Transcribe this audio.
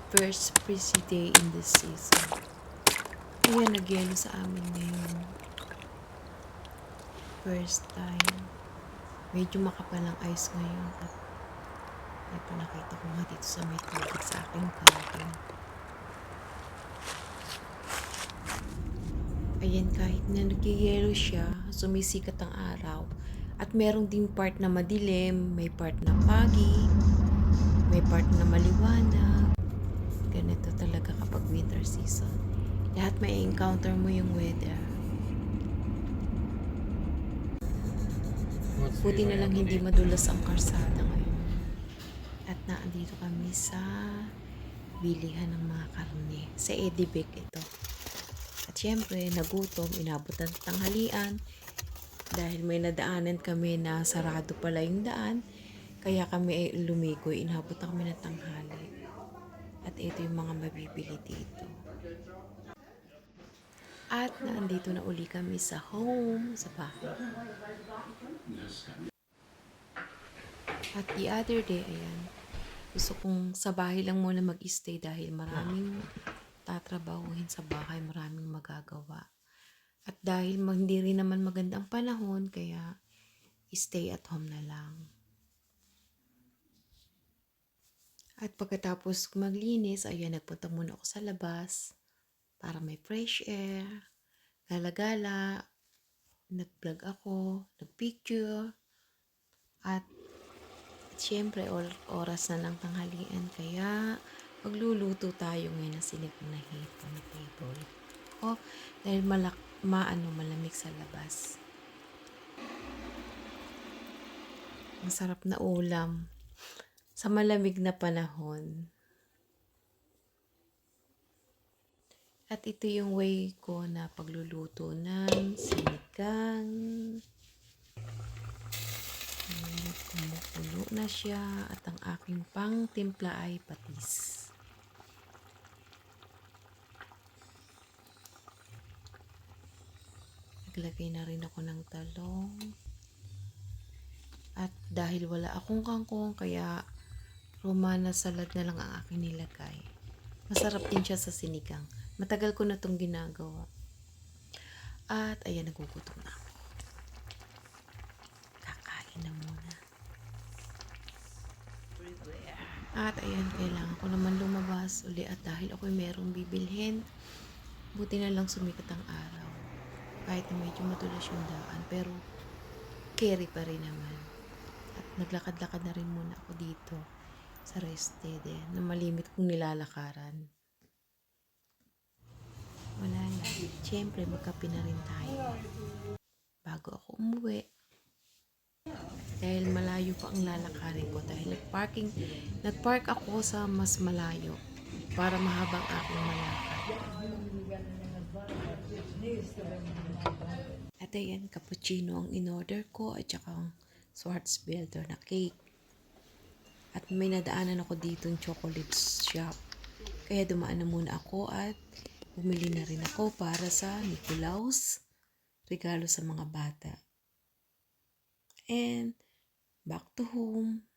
first busy day in this season. Ayan, nagyelo sa amin ngayon. First time. Medyo makapal ang ice ngayon at ito nakita ko nga dito sa may tubig sa aking garden. Ayan, kahit na nagyayelo siya, sumisikat ang araw. At merong ding part na madilim, may part na foggy, may part na maliwanag. Ganito talaga kapag winter season. Lahat may encounter mo yung weather. Buti na lang hindi madulas ang karsada ngayon. At naandito kami sa bilihan ng mga karne. Sa Edibek ito. At syempre, nagutom, inabot ang tanghalian. Dahil may nadaanan kami na sarado pala yung daan. Kaya kami lumigoy, inabot na kami ng tanghali. At ito yung mga mabibili dito. At naandito na uli kami sa home, sa bahay. At the other day, ayan, gusto kong sa bahay lang muna mag-stay dahil maraming tatrabahuhin sa bahay, maraming magagawa. At dahil hindi rin naman magandang panahon, kaya stay at home na lang. At pagkatapos maglinis, ayan, nagpunta muna ako sa labas para may fresh air, gala-gala, nag-vlog ako, nag-picture, at syempre oras na ng tanghalian, kaya magluluto tayo ngayon ng sinigang na hipon na table. Dahil malamig sa labas. Masarap na ulam sa malamig na panahon. At ito yung way ko na pagluluto ng sinigang. Ayan, kumukulo na siya at ang aking pang-timpla ay patis. Naglagay na rin ako ng talong. At dahil wala akong kangkong, kaya romana salad na lang ang aking nilagay. Masarap din siya sa sinigang. Matagal ko na itong ginagawa. At ayan, nagugutom na ako. Kakain na muna. At ayan, kailangan ko naman lumabas uli at dahil ako'y merong bibilhin, buti na lang sumikat ang araw. Kahit na medyo madulas yung daan, pero carry pa rin naman. At naglakad-lakad na rin muna ako dito sa Restede na malimit kong nilalakaran. Wala lang. Siyempre, magkape na rin tayo bago ako umuwi. Dahil malayo pa ang lalakarin ko dahil nagpark ako sa mas malayo para mahabang aking malakad. At ayan, cappuccino ang in-order ko at saka Schwarzwälder na cake. At may nadaanan ako dito ng chocolate shop. Kaya dumaan na muna ako at bumili na rin ako para sa Nicolaus, regalo sa mga bata. And back to home.